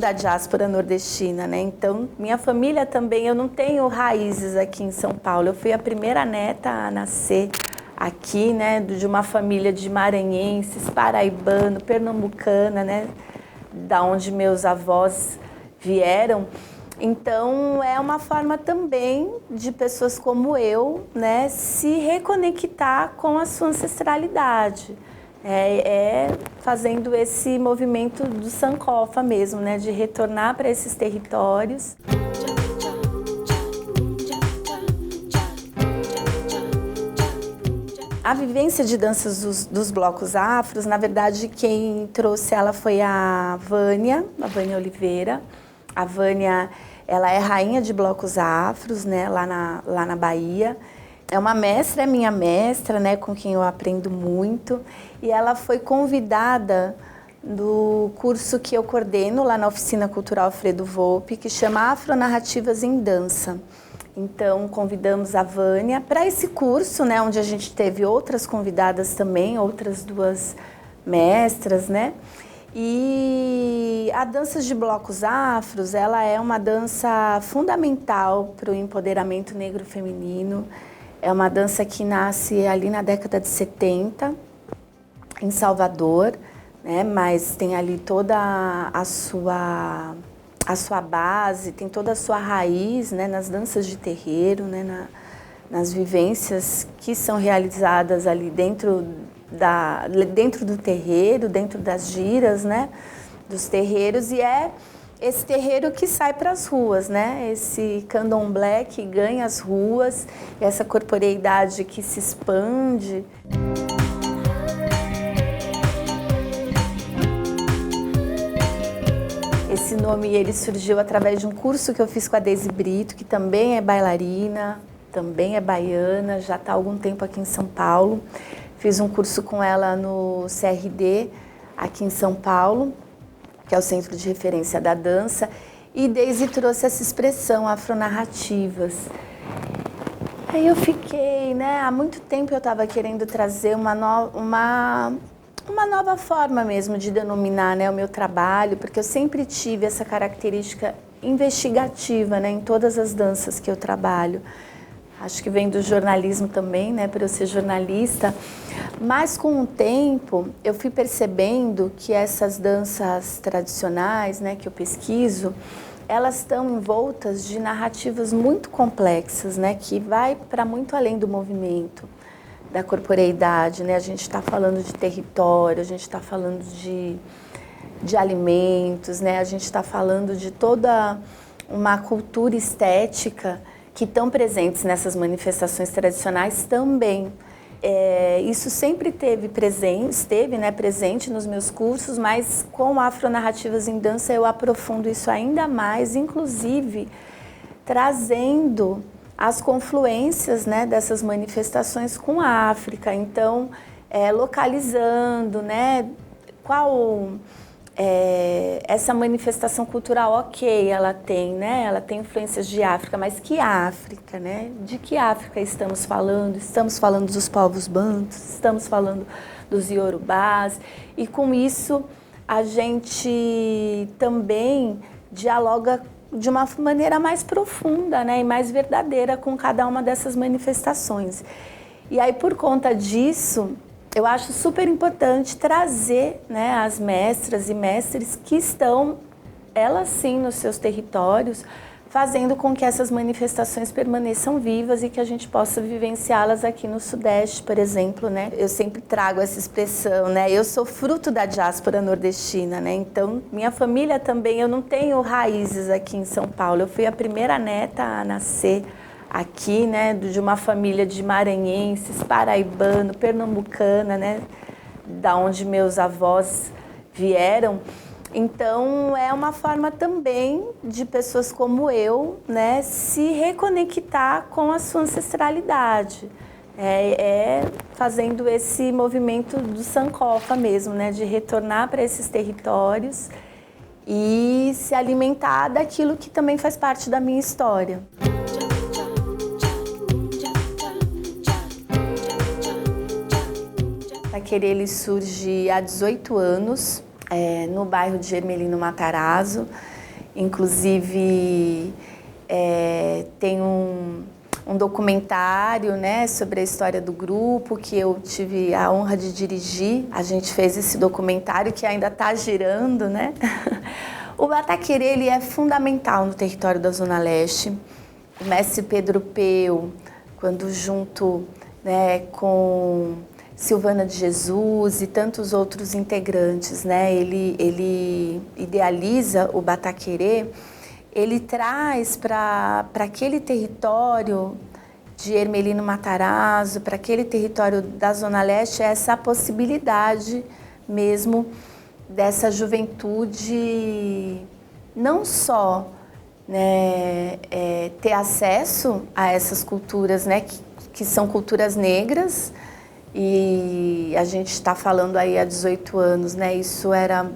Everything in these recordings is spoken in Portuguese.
da diáspora nordestina, né? Então, minha família também, eu não tenho raízes aqui em São Paulo. Eu fui a primeira neta a nascer aqui, né? De uma família de maranhenses, paraibano, pernambucana, né? Da onde meus avós vieram. Então, é uma forma também de pessoas como eu, né, se reconectar com a sua ancestralidade. Fazendo esse movimento do Sankofa mesmo, né, de retornar para esses territórios. A vivência de danças dos blocos afros, na verdade, quem trouxe ela foi a Vânia Oliveira. A Vânia, ela é rainha de blocos afros, né, lá na Bahia. É uma mestra, é minha mestra, né, com quem eu aprendo muito. E ela foi convidada do curso que eu coordeno lá na Oficina Cultural Alfredo Volpi, que chama Afronarrativas em Dança. Então, convidamos a Vânia para esse curso, né, onde a gente teve outras convidadas também, outras duas mestras, né? E a dança de blocos afros, ela é uma dança fundamental para o empoderamento negro feminino. É uma dança que nasce ali na década de 70, em Salvador, né? Mas tem ali toda a sua base, tem toda a sua raiz, né? Nas danças de terreiro, né? Nas vivências que são realizadas ali dentro do terreiro, dentro das giras, né, dos terreiros, e é esse terreiro que sai para as ruas, né, esse candomblé que ganha as ruas, essa corporeidade que se expande. Esse nome ele surgiu através de um curso que eu fiz com a Deise Brito, que também é bailarina, também é baiana, já está há algum tempo aqui em São Paulo. Fiz um curso com ela no CRD, aqui em São Paulo, que é o Centro de Referência da Dança, e Deise trouxe essa expressão, afronarrativas. Aí eu fiquei, né, há muito tempo eu estava querendo trazer uma nova forma mesmo de denominar, né, o meu trabalho, porque eu sempre tive essa característica investigativa, né, em todas as danças que eu trabalho. Acho que vem do jornalismo também, né, para eu ser jornalista. Mas com o tempo eu fui percebendo que essas danças tradicionais, né, que eu pesquiso, elas estão envoltas de narrativas muito complexas, né, que vai para muito além do movimento, da corporeidade, né? A gente está falando de território, a gente está falando de alimentos, né? A gente está falando de toda uma cultura estética que estão presentes nessas manifestações tradicionais também. Isso sempre esteve, né, presente nos meus cursos, mas com Afronarrativas em Dança eu aprofundo isso ainda mais, inclusive trazendo as confluências, né, dessas manifestações com a África. Então, localizando, né, qual essa manifestação cultural, ok, ela tem, né? Ela tem influências de África, mas que África, né? De que África estamos falando? Estamos falando dos povos bantus, estamos falando dos iorubás, e com isso a gente também dialoga de uma maneira mais profunda, né? E mais verdadeira com cada uma dessas manifestações. E aí, por conta disso, eu acho super importante trazer, né, as mestras e mestres que estão, elas sim, nos seus territórios, fazendo com que essas manifestações permaneçam vivas e que a gente possa vivenciá-las aqui no Sudeste, por exemplo, né? Eu sempre trago essa expressão, né? Eu sou fruto da diáspora nordestina, né? Então, minha família também, eu não tenho raízes aqui em São Paulo. Eu fui a primeira neta a nascer aqui, né, de uma família de maranhenses, paraibano, pernambucana, né, da onde meus avós vieram. Então, é uma forma também de pessoas como eu, né, se reconectar com a sua ancestralidade. Fazendo esse movimento do Sankofa mesmo, né, de retornar para esses territórios e se alimentar daquilo que também faz parte da minha história. Taquerê, ele surge há 18 anos, no bairro de Ermelino Matarazzo. Inclusive, tem um documentário, né, sobre a história do grupo que eu tive a honra de dirigir. A gente fez esse documentário que ainda está girando, né? O bataquerê, ele é fundamental no território da Zona Leste. O mestre Pedro Peu, quando junto, né, com Silvana de Jesus e tantos outros integrantes, né, ele idealiza o bataquerê, ele traz para aquele território de Hermelino Matarazzo, para aquele território da Zona Leste, essa possibilidade mesmo dessa juventude não só, né, ter acesso a essas culturas, né, que são culturas negras, e a gente está falando aí há 18 anos, né, isso era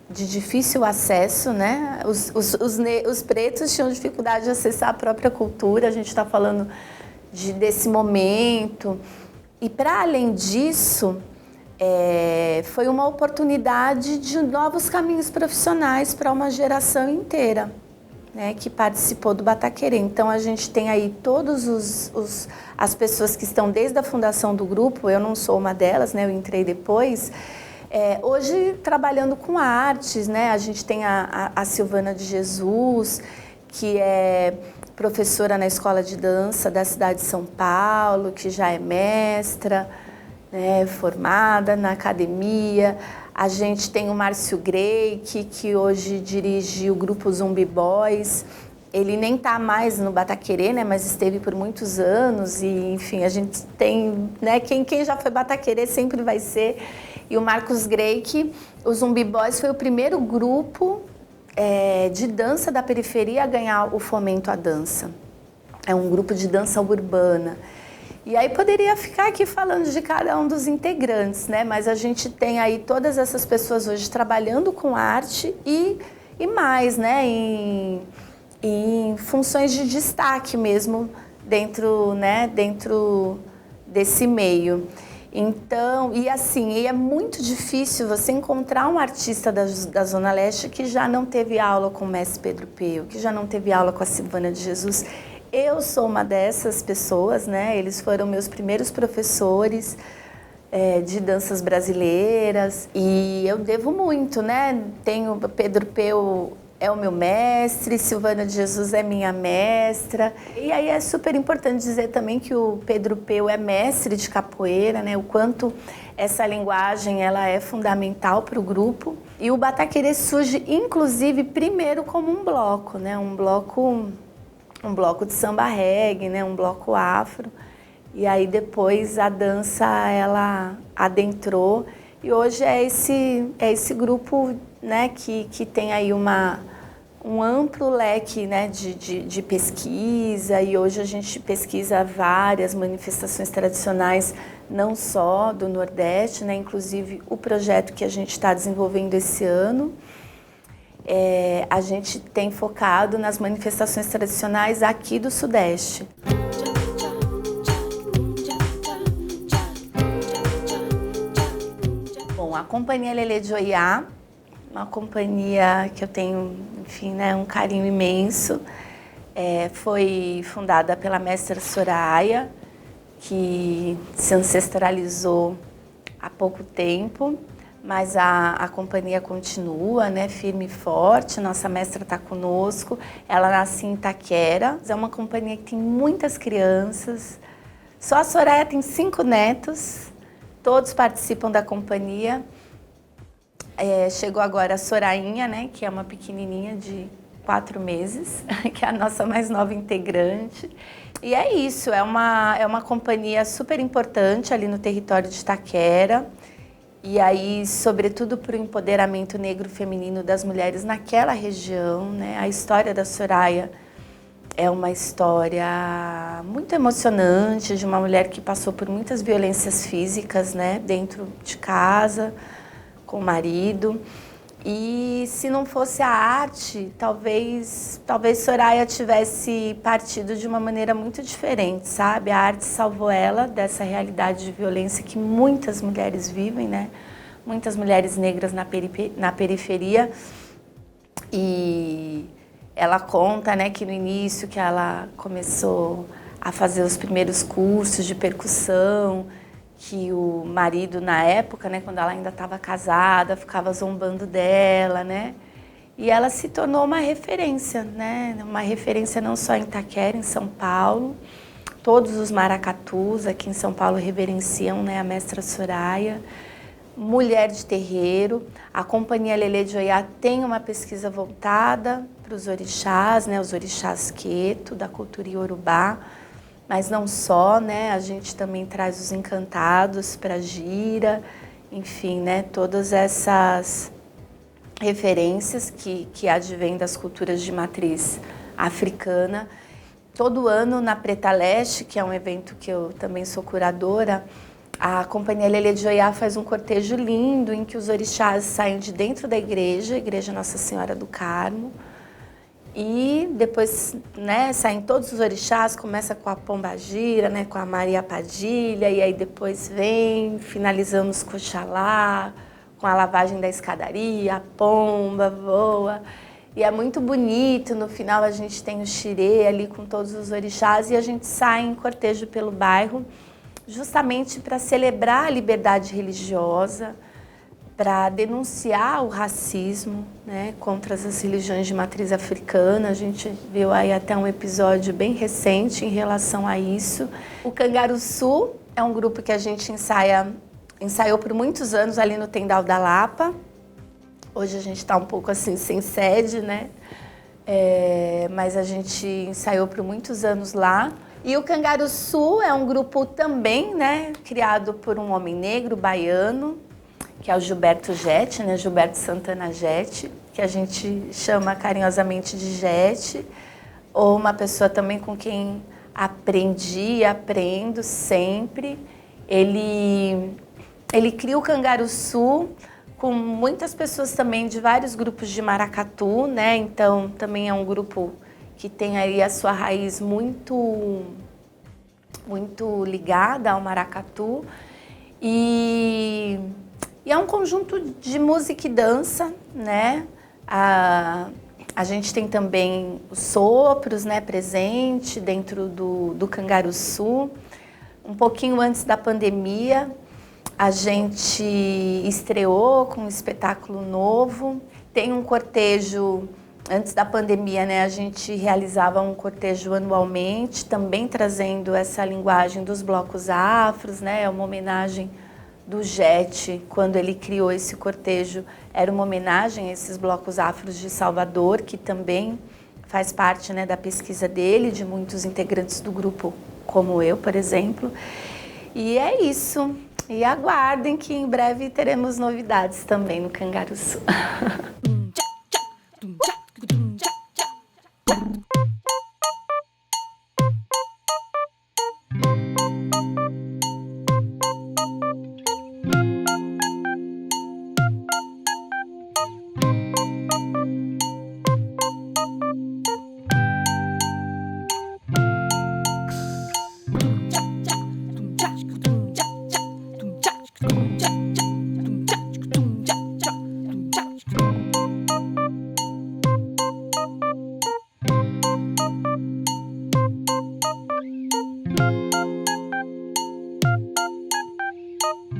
de difícil acesso, né, os pretos tinham dificuldade de acessar a própria cultura, a gente está falando desse momento, e para além disso, foi uma oportunidade de novos caminhos profissionais para uma geração inteira, né, que participou do bataquerê. Então a gente tem aí todas as pessoas que estão desde a fundação do grupo, eu não sou uma delas, né, eu entrei depois, hoje trabalhando com artes, né, a gente tem a Silvana de Jesus, que é professora na Escola de Dança da cidade de São Paulo, que já é mestra, né, formada na academia. A gente tem o Márcio Greik, que hoje dirige o grupo Zumbi Boys. Ele nem está mais no bataquerê, né, mas esteve por muitos anos. E, enfim, a gente tem, né, quem já foi bataquerê sempre vai ser. E o Marcos Greik, o Zumbi Boys foi o primeiro grupo de dança da periferia a ganhar o Fomento à Dança. É um grupo de dança urbana. E aí poderia ficar aqui falando de cada um dos integrantes, né? Mas a gente tem aí todas essas pessoas hoje trabalhando com arte e mais, né? Em funções de destaque mesmo dentro desse meio. Então, e assim, e é muito difícil você encontrar um artista da Zona Leste que já não teve aula com o mestre Pedro Peu, que já não teve aula com a Silvana de Jesus. Eu sou uma dessas pessoas, né? Eles foram meus primeiros professores de danças brasileiras e eu devo muito, né? Tenho Pedro Peu é o meu mestre, Silvana de Jesus é minha mestra. E aí é super importante dizer também que o Pedro Peu é mestre de capoeira, né? O quanto essa linguagem ela é fundamental para o grupo. E o bataquerê surge, inclusive, primeiro como um bloco, né? Um bloco de samba reggae, né? Um bloco afro. E aí depois a dança ela adentrou e hoje é esse grupo, né, que tem aí um amplo leque, né, de pesquisa, e hoje a gente pesquisa várias manifestações tradicionais, não só do Nordeste, né, inclusive o projeto que a gente está desenvolvendo esse ano. A gente tem focado nas manifestações tradicionais aqui do Sudeste. Bom, a Companhia Lelê de Oiá, uma companhia que eu tenho, enfim, né, um carinho imenso, foi fundada pela mestra Soraya, que se ancestralizou há pouco tempo. Mas a companhia continua, né, firme e forte, nossa mestra está conosco, ela nasce em Itaquera, é uma companhia que tem muitas crianças, só a Soraya tem 5 netos, todos participam da companhia, chegou agora a Sorainha, né, que é uma pequenininha de 4 meses, que é a nossa mais nova integrante, e é isso, é uma companhia super importante ali no território de Itaquera. E aí, sobretudo para o empoderamento negro feminino das mulheres naquela região, né? A história da Soraya é uma história muito emocionante de uma mulher que passou por muitas violências físicas, né? Dentro de casa, com o marido. E se não fosse a arte, talvez Soraya tivesse partido de uma maneira muito diferente, sabe? A arte salvou ela dessa realidade de violência que muitas mulheres vivem, né? Muitas mulheres negras na periferia. E ela conta, né, que no início que ela começou a fazer os primeiros cursos de percussão, que o marido na época, né, quando ela ainda estava casada, ficava zombando dela, né? E ela se tornou uma referência, né? Uma referência não só em Itaquera, em São Paulo. Todos os maracatus aqui em São Paulo reverenciam, né, a mestra Soraya. Mulher de terreiro. A Companhia Lelê de Oiá tem uma pesquisa voltada para os orixás, né, os orixás Queto, da cultura iorubá, mas não só, né, a gente também traz os encantados para a gira, enfim, né, todas essas referências que advêm das culturas de matriz africana. Todo ano na Preta Leste, que é um evento que eu também sou curadora, a Companhia Lelê de Oiá faz um cortejo lindo em que os orixás saem de dentro da igreja, a Igreja Nossa Senhora do Carmo, e depois, né, saem todos os orixás, começa com a Pombagira, né, com a Maria Padilha, e aí depois vem, finalizamos com o Oxalá, com a lavagem da escadaria, a pomba voa. E é muito bonito, no final a gente tem o xirê ali com todos os orixás e a gente sai em cortejo pelo bairro, justamente para celebrar a liberdade religiosa, para denunciar o racismo, né, contra as religiões de matriz africana. A gente viu aí até um episódio bem recente em relação a isso. O Cangaruçu é um grupo que a gente ensaiou por muitos anos ali no Tendal da Lapa. Hoje a gente está um pouco assim sem sede, né? Mas a gente ensaiou por muitos anos lá. E o Cangaruçu é um grupo também, né, criado por um homem negro baiano, que é o Gilberto Jete, né, Gilberto Santana Jete, que a gente chama carinhosamente de Jete, ou uma pessoa também com quem aprendi e aprendo sempre. Ele cria o Cangaruçu com muitas pessoas também de vários grupos de maracatu, né? Então também é um grupo que tem aí a sua raiz muito ligada ao maracatu. E é um conjunto de música e dança, né? A gente tem também os sopros, né, presente dentro do Cangaruçu. Um pouquinho antes da pandemia, a gente estreou com um espetáculo novo. Tem um cortejo, antes da pandemia, né, a gente realizava um cortejo anualmente, também trazendo essa linguagem dos blocos afros, né, é uma homenagem do Jete, quando ele criou esse cortejo, era uma homenagem a esses blocos afros de Salvador, que também faz parte, né, da pesquisa dele, de muitos integrantes do grupo, como eu, por exemplo. E é isso. E aguardem que em breve teremos novidades também no Cangaruçu.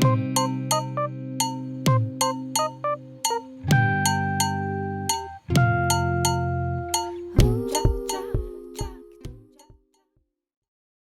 Thank you.